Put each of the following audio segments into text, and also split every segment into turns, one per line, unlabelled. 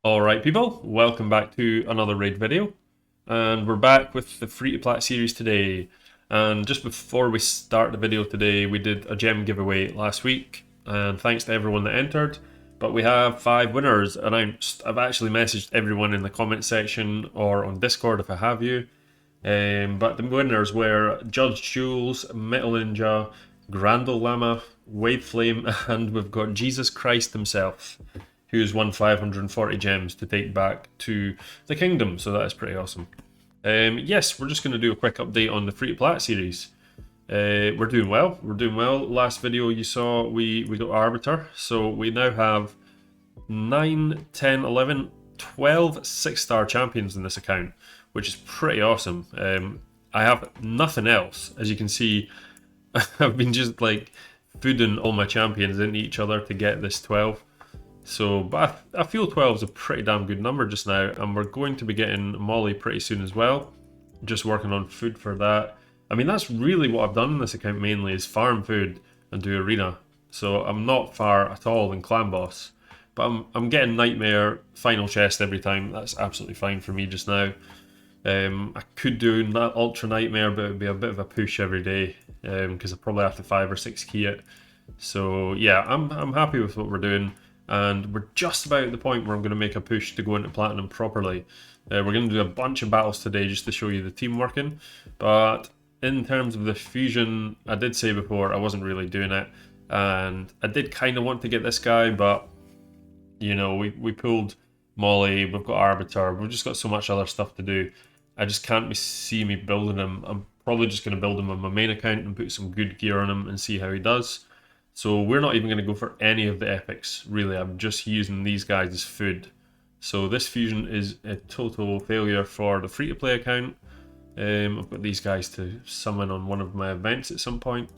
Alright people, welcome back to another raid video, and we're back with the free to Plat series today. And just before we start the video today, we did a gem giveaway last week, and thanks to everyone that entered. But we have 5 winners announced. I've actually messaged everyone in the comment section or on Discord if I have you. But the winners were Judge Jules, Metal Ninja, Grandel Lama, Wave Flame, and we've got Jesus Christ himself, who's won 540 gems to take back to the kingdom, so that is pretty awesome. Yes, we're just going to do a quick update on the Free to Plat series. We're doing well. Last video you saw, we got Arbiter, so we now have 9, 10, 11, 12 6-star champions in this account, which is pretty awesome. I have nothing else. As you can see, I've been just like fooding all my champions into each other to get this 12. So, but I feel 12 is a pretty damn good number just now, and we're going to be getting Molly pretty soon as well. Just working on food for that. I mean, that's really what I've done in this account mainly, is farm food and do arena. So I'm not far at all in clan boss, but I'm getting nightmare final chest every time. That's absolutely fine for me just now. I could do ultra nightmare, but it would be a bit of a push every day because I probably have to 5 or 6 key it. So yeah, I'm happy with what we're doing. And we're just about at the point where I'm going to make a push to go into Platinum properly. We're going to do a bunch of battles today just to show you the team working. But in terms of the fusion, I did say before I wasn't really doing it. And I did kind of want to get this guy, but you know, we pulled Molly, we've got Arbiter, we've just got so much other stuff to do. I just can't see me building him. I'm probably just going to build him on my main account and put some good gear on him and see how he does. So we're not even going to go for any of the epics, really. I'm just using these guys as food. So this fusion is a total failure for the free-to-play account. I've got these guys to summon on one of my events at some point.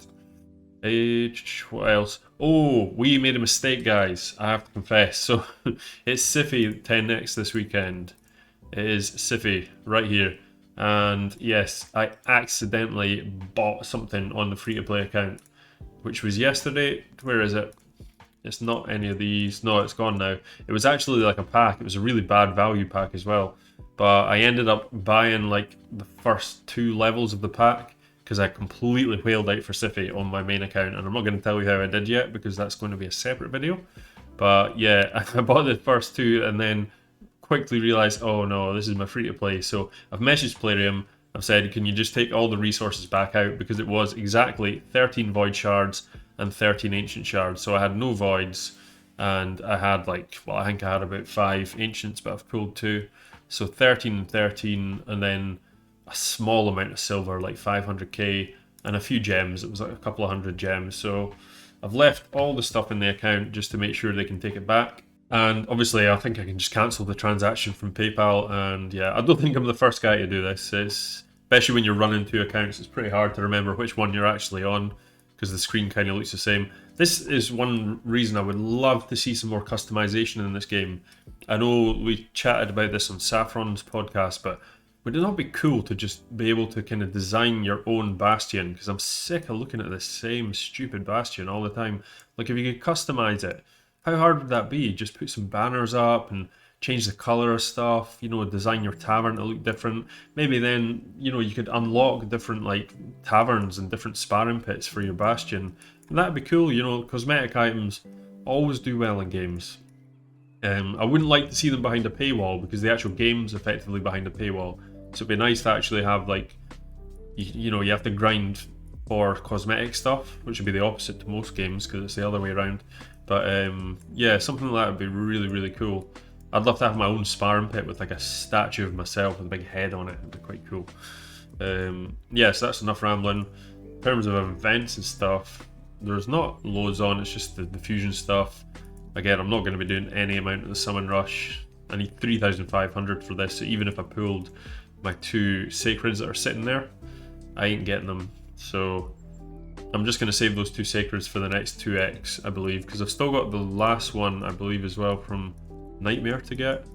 What else? Oh, we made a mistake, guys. I have to confess. So it's Siffy 10 next this weekend. It is Siffy right here. And yes, I accidentally bought something on the free-to-play account, which was yesterday. Where is it? It's not any of these. No, it's gone now. It was actually like a pack. It was a really bad value pack as well. But I ended up buying like the first 2 levels of the pack because I completely whaled out for Siffy on my main account. And I'm not going to tell you how I did yet because that's going to be a separate video. But yeah, I bought the first 2 and then quickly realised, oh no, this is my free to play. So I've messaged Plarium. I've said, can you just take all the resources back out, because it was exactly 13 void shards and 13 ancient shards. So I had no voids, and I had like, well, I think I had about 5 ancients, but I've pulled 2. So 13 and 13, and then a small amount of silver, like 500k, and a few gems. It was like a couple of 100 gems. So I've left all the stuff in the account just to make sure they can take it back. And obviously I think I can just cancel the transaction from PayPal, and yeah, I don't think I'm the first guy to do this. Especially when you're running 2 accounts, it's pretty hard to remember which one you're actually on because the screen kind of looks the same. This is one reason I would love to see some more customization in this game. I know we chatted about this on Saffron's podcast, but would it not be cool to just be able to kind of design your own Bastion? Because I'm sick of looking at the same stupid Bastion all the time. Like, if you could customize it, how hard would that be? Just put some banners up and change the colour of stuff, you know, design your tavern to look different. Maybe then, you know, you could unlock different like taverns and different sparring pits for your Bastion. And that'd be cool, you know. Cosmetic items always do well in games. I wouldn't like to see them behind a paywall because the actual game's effectively behind a paywall. So it'd be nice to actually have like, you know, you have to grind for cosmetic stuff, which would be the opposite to most games because it's the other way around. But yeah, something like that would be really, really cool. I'd love to have my own sparring pit with like a statue of myself with a big head on it. It'd be quite cool. Yeah, so that's enough rambling. In terms of events and stuff, there's not loads on. It's just the fusion stuff. Again, I'm not going to be doing any amount of the summon rush. I need 3,500 for this. So even if I pulled my 2 sacreds that are sitting there, I ain't getting them. So I'm just going to save those 2 sacreds for the next 2x, I believe, because I've still got the last one, I believe, as well from Nightmare to get.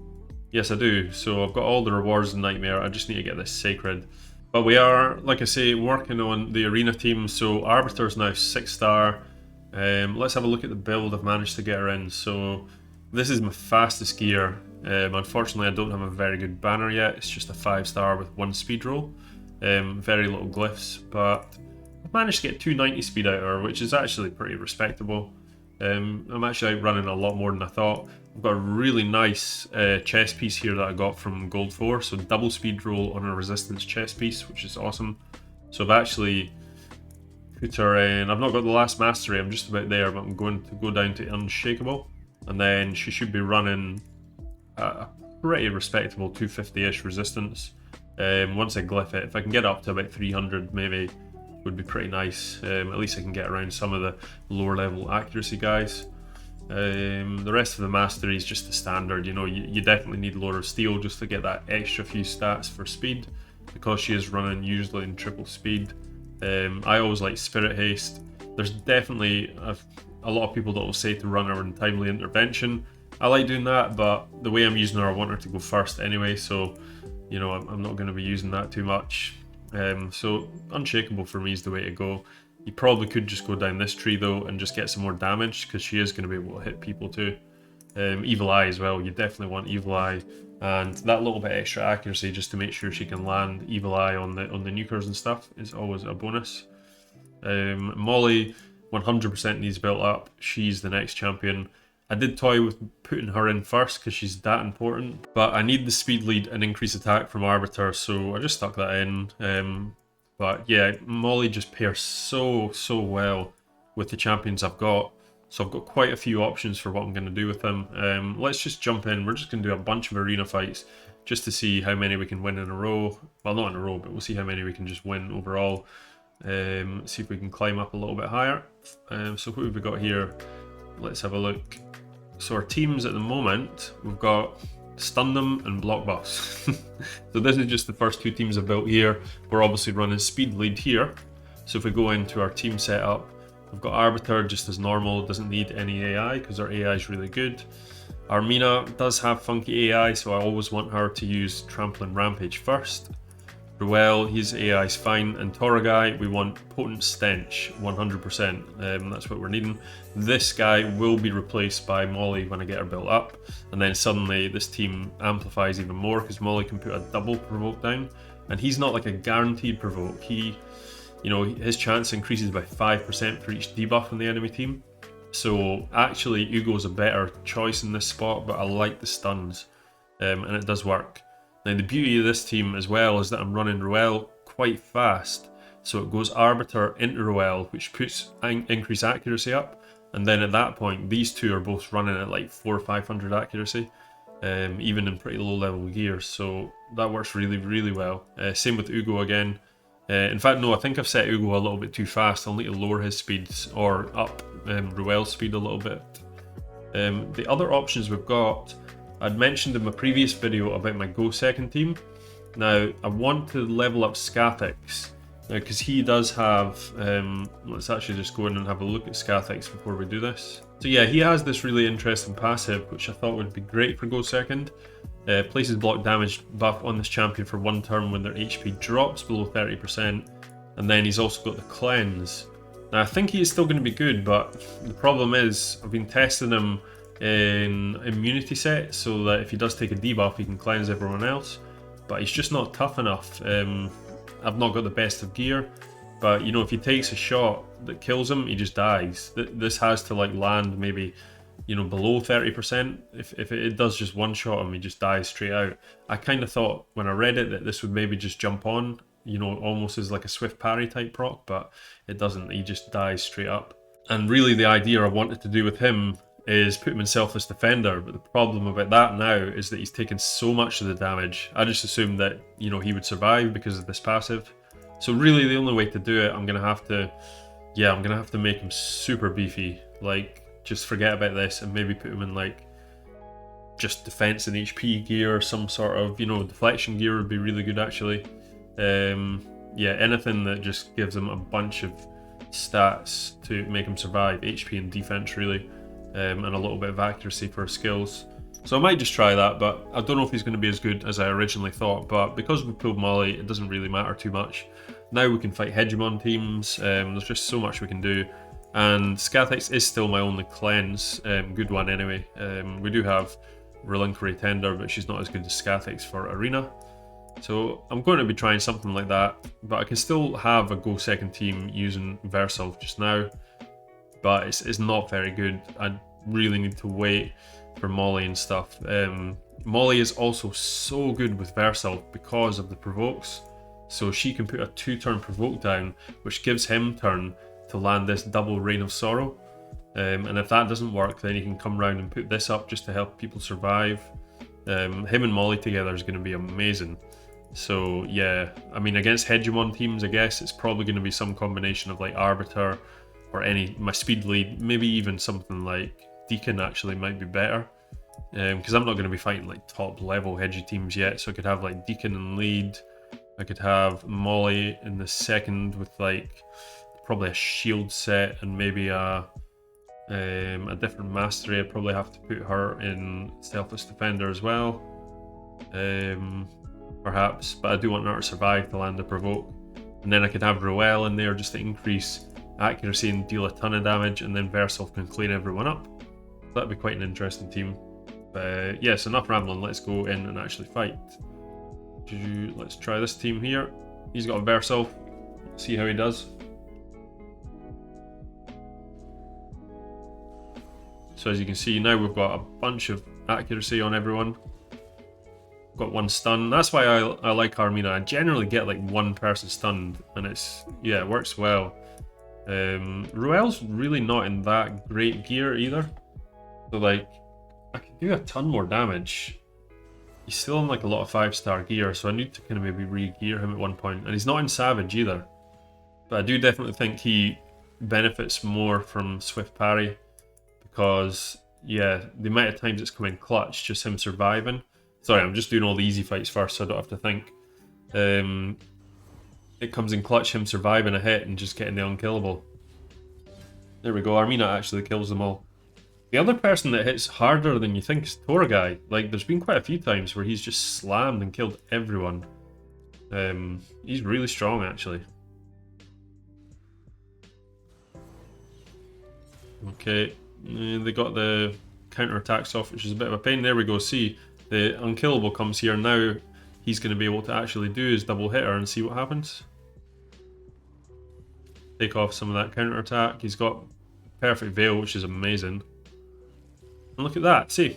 Yes, I do. So I've got all the rewards in Nightmare. I just need to get this sacred. But we are, like I say, working on the arena team. So Arbiter's now 6-star. Let's have a look at the build I've managed to get her in. So this is my fastest gear. Unfortunately, I don't have a very good banner yet. It's just a 5-star with 1 speed roll. Very little glyphs, but I've managed to get 290 speed out of her, which is actually pretty respectable. I'm actually running a lot more than I thought. I've got a really nice chest piece here that I got from Gold 4, so double speed roll on a resistance chest piece, which is awesome. So I've actually put her in. I've not got the last mastery, I'm just about there, but I'm going to go down to Unshakable, and then she should be running a pretty respectable 250-ish resistance. Once I glyph it, if I can get up to about 300 maybe, would be pretty nice. At least I can get around some of the lower level accuracy guys. The rest of the mastery is just the standard, you know, you definitely need Lore of Steel just to get that extra few stats for speed, because she is running usually in triple speed. I always like Spirit Haste. There's definitely a lot of people that will say to run her in Timely Intervention. I like doing that, but the way I'm using her, I want her to go first anyway, so you know, I'm not going to be using that too much. So Unshakable for me is the way to go. You probably could just go down this tree though and just get some more damage, because she is going to be able to hit people too. Evil Eye as well, you definitely want Evil Eye, and that little bit extra accuracy just to make sure she can land Evil Eye on the nukers and stuff is always a bonus. Molly 100% needs built up. She's the next champion. I did toy with putting her in first because she's that important, but I need the speed lead and increase attack from Arbiter, so I just stuck that in. But yeah, Molly just pairs so well with the champions I've got, so I've got quite a few options for what I'm going to do with them. Let's just jump in. We're just going to do a bunch of arena fights just to see how many we can win in a row. Well, not in a row, but we'll see how many we can just win overall. See if we can climb up a little bit higher. So what have we got here? Let's have a look. So our teams at the moment, we've got Stun Them and Block Buffs. So this is just the first 2 teams I've built here. We're obviously running speed lead here. So if we go into our team setup, we've got Arbiter just as normal, doesn't need any AI because our AI is really good. Our Mina does have funky AI, so I always want her to use Trample and Rampage first. Ruel, his AI is fine, and Toragai, we want Potent Stench 100%. That's what we're needing. This guy will be replaced by Molly when I get her built up, and then suddenly this team amplifies even more because Molly can put a double provoke down, and he's not like a guaranteed provoke. He, you know, his chance increases by 5% for each debuff in the enemy team. So actually, Ugo's a better choice in this spot, but I like the stuns, and it does work. Now the beauty of this team as well is that I'm running Ruel quite fast, so it goes Arbiter into Ruel, which puts increased accuracy up, and then at that point these two are both running at like 400 or 500 accuracy, even in pretty low level gear, so that works really well. Same with Ugo again. In fact, no, I think I've set Ugo a little bit too fast. I'll need to lower his speeds or up Ruel's speed a little bit. The other options we've got, I'd mentioned in my previous video about my Go second team. Now, I want to level up Scathix, because he does have, let's actually just go in and have a look at Scathix before we do this. So yeah, he has this really interesting passive, which I thought would be great for Go second. Places block damage buff on this champion for 1 turn when their HP drops below 30%, and then he's also got the cleanse. Now, I think he is still going to be good, but the problem is, I've been testing him in immunity set so that if he does take a debuff he can cleanse everyone else, but he's just not tough enough. I've not got the best of gear, but you know, if he takes a shot that kills him, he just dies. This has to like land maybe, you know, below 30%. If it does just one shot him, he just dies straight out. I kind of thought when I read it that this would maybe just jump on, you know, almost as like a swift parry type proc, but it doesn't. He just dies straight up. And really the idea I wanted to do with him is put him in Selfless Defender, but the problem about that now is that he's taken so much of the damage. I just assumed that, you know, he would survive because of this passive. So really the only way to do it, I'm gonna have to make him super beefy. Like, just forget about this and maybe put him in like just defense and HP gear or some sort of, you know, deflection gear would be really good actually. Yeah, anything that just gives him a bunch of stats to make him survive, HP and defense really. And a little bit of accuracy for skills. So I might just try that, but I don't know if he's going to be as good as I originally thought, but because we pulled Molly, it doesn't really matter too much. Now we can fight Hegemon teams, there's just so much we can do, and Scathix is still my only cleanse, good one anyway. We do have Reliquary Tender, but she's not as good as Scathics for Arena. So I'm going to be trying something like that, but I can still have a go second team using Versolve just now, but it's not very good. I really need to wait for Molly and stuff. Molly is also so good with Versolve because of the provokes, so she can put a 2-turn provoke down, which gives him turn to land this double Rain of Sorrow. And if that doesn't work, then you can come around and put this up just to help people survive. Him and Molly together is going to be amazing. So yeah, I mean, against Hegemon teams, I guess it's probably going to be some combination of like Arbiter or my speed lead, maybe even something like Deacon actually might be better. Because I'm not going to be fighting like top level Hedgy teams yet, so I could have like Deacon and lead. I could have Molly in the second with like probably a shield set and maybe a different mastery. I'd probably have to put her in Selfless Defender as well, perhaps, but I do want her to survive to land a provoke. And then I could have Roel in there just to increase accuracy and deal a ton of damage, and then Versolve can clean everyone up. That'd be quite an interesting team. But yes, enough rambling, let's go in and actually fight. Let's try this team here. He's got a Versolve, see how he does. So as you can see, now we've got a bunch of accuracy on everyone. Got 1 stun. That's why I like Armina. I generally get like 1 person stunned, and it works well. Roel's really not in that great gear either. So like, I can do a ton more damage. He's still in like a lot of 5-star gear, so I need to kind of maybe re-gear him at one point. And he's not in Savage either. But I do definitely think he benefits more from Swift Parry. Because, yeah, the amount of times it's come in clutch, just him surviving. Sorry, I'm just doing all the easy fights first, so I don't have to think. It comes in clutch, him surviving a hit and just getting the unkillable. There we go, Armina actually kills them all. The other person that hits harder than you think is Torgai. Like, there's been quite a few times where he's just slammed and killed everyone. He's really strong, actually. Okay. They got the counter attacks off, which is a bit of a pain. There we go. See, the unkillable comes here. Now he's going to be able to actually do his double hitter and see what happens. Take off some of that counter attack. He's got perfect veil, which is amazing. And look at that. See,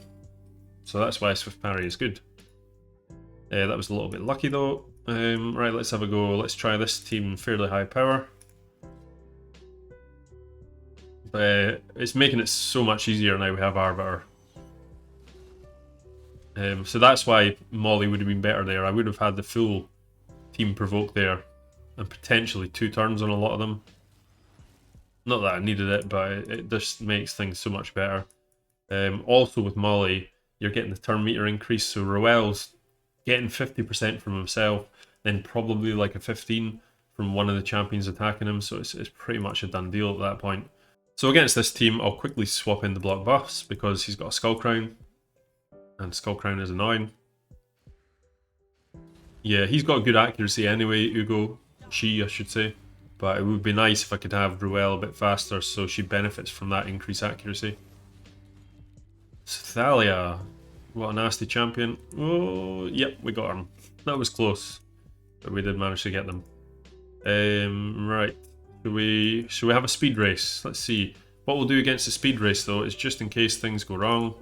so that's why Swift Parry is good. That was a little bit lucky though. Right, let's have a go. Let's try this team fairly high power. But it's making it so much easier now we have Arbiter. So that's why Molly would have been better there. I would have had the full team provoke there and potentially 2 turns on a lot of them. Not that I needed it, but it just makes things so much better. Also with Molly, you're getting the turn meter increase, so Roel's getting 50% from himself, then probably like a 15 from one of the champions attacking him, so it's pretty much a done deal at that point. So against this team, I'll quickly swap in the block buffs because he's got a Skull Crown, and Skull Crown is annoying. Yeah, he's got good accuracy anyway, Ugo. She, I should say. But it would be nice if I could have Roel a bit faster so she benefits from that increased accuracy. Thalia. What a nasty champion. Oh, yep, we got him. That was close. But we did manage to get them. Right. Should we have a speed race? Let's see. What we'll do against the speed race though is just in case things go wrong.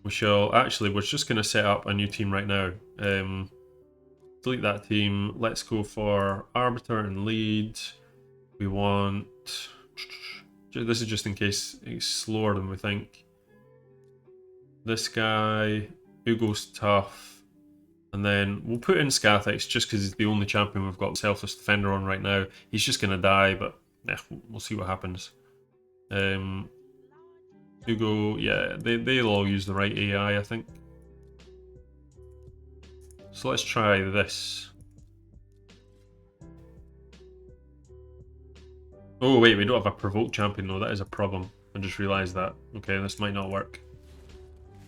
We're just going to set up a new team right now. Delete that team. Let's go for Arbiter and lead. We want... This is just in case he's slower than we think. This guy, Ugo's tough. And then we'll put in Scathics just because he's the only champion we've got Selfless Defender on right now. He's just going to die, but we'll see what happens. Ugo, yeah, they'll all use the right AI, I think. So let's try this. Oh wait, we don't have a provoke champion though, that is a problem. I just realised that. Okay, this might not work.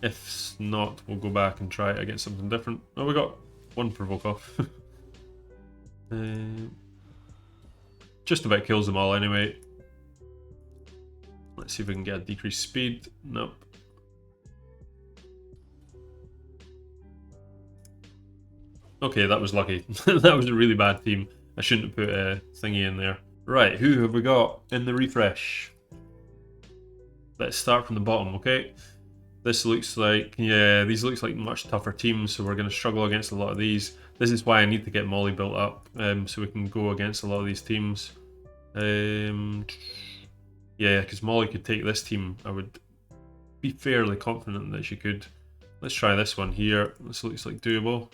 If not, we'll go back and try it against something different. Oh, we got 1 provoke off. Just about kills them all anyway. Let's see if we can get a decreased speed. Nope. Okay, that was lucky. That was a really bad team. I shouldn't have put a thingy in there. Right, who have we got in the refresh? Let's start from the bottom, okay? This looks like, yeah, these looks like much tougher teams, so we're going to struggle against a lot of these. This is why I need to get Molly built up, so we can go against a lot of these teams. Yeah, because Molly could take this team. I would be fairly confident that she could. Let's try this one here. This looks like doable.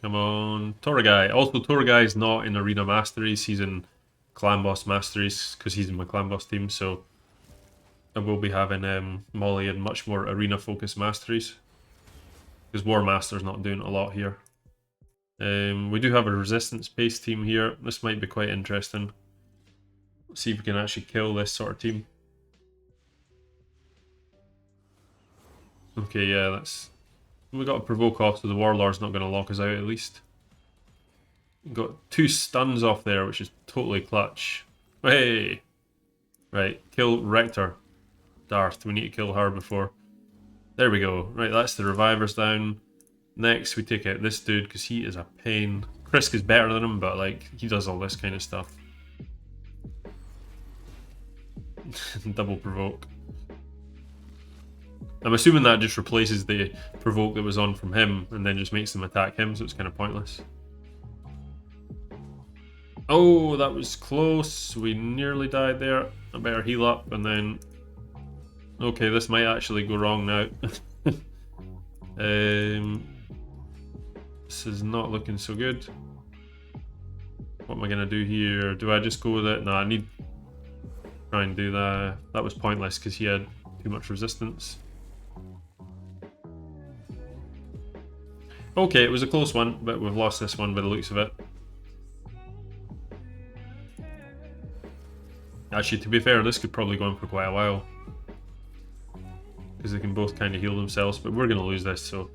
Come on, Torgai. Also, Torgai's not in Arena Masteries. He's in Clan Boss Masteries because he's in my Clan Boss team. So I will be having Molly in much more arena-focused Masteries because War Master's not doing a lot here. We do have a resistance-based team here. This might be quite interesting. Let's see if we can actually kill this sort of team. Okay, yeah, that's... We got a provoke off, so the Warlord's not going to lock us out at least. Got 2 stuns off there, which is totally clutch. Hey! Right, kill Rector. Darth, we need to kill her before. There we go. Right, that's the revivers down. Next, we take out this dude, because he is a pain. Krisk is better than him, but like, he does all this kind of stuff. Double provoke. I'm assuming that just replaces the provoke that was on from him and then just makes them attack him, so it's kind of pointless. Oh, that was close. We nearly died there. I better heal up and then... Okay, this might actually go wrong now. This is not looking so good. What am I going to do here? Do I just go with it? No, I need to try and do that. That was pointless because he had too much resistance. Okay, it was a close one, but we've lost this one by the looks of it. Actually, to be fair, this could probably go on for quite a while. Because they can both kind of heal themselves, but we're going to lose this, so...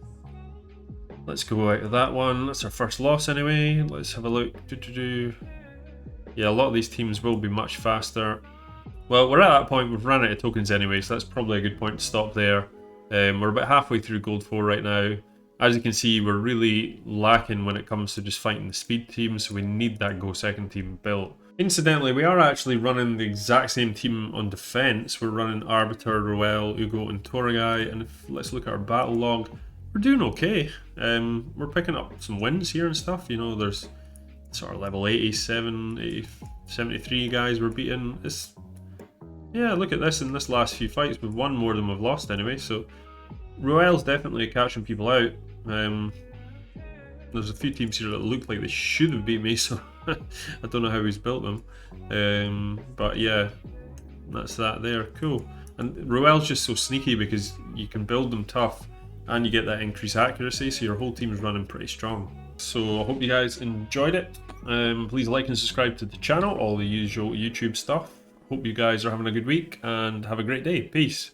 Let's go out of that one. That's our first loss anyway. Let's have a look. Yeah, a lot of these teams will be much faster. Well, we're at that point. We've run out of tokens anyway, so that's probably a good point to stop there. We're about halfway through Gold 4 right now. As you can see, we're really lacking when it comes to just fighting the speed team, so we need that Go Second team built. Incidentally, we are actually running the exact same team on defense. We're running Arbiter, Roel, Ugo, and Torgai, and let's look at our battle log. We're doing okay. We're picking up some wins here and stuff. You know, there's sort of level 87, 80, 73 guys we're beating. Yeah, look at this. In this last few fights, we've won more than we've lost anyway, so Roel's definitely catching people out. There's a few teams here that look like they should have beat me, so I don't know how he's built them. But yeah, that's that there. Cool. And Roel's just so sneaky because you can build them tough and you get that increased accuracy, so your whole team is running pretty strong. So I hope you guys enjoyed it. Please like and subscribe to the channel, all the usual YouTube stuff. Hope you guys are having a good week and have a great day. Peace.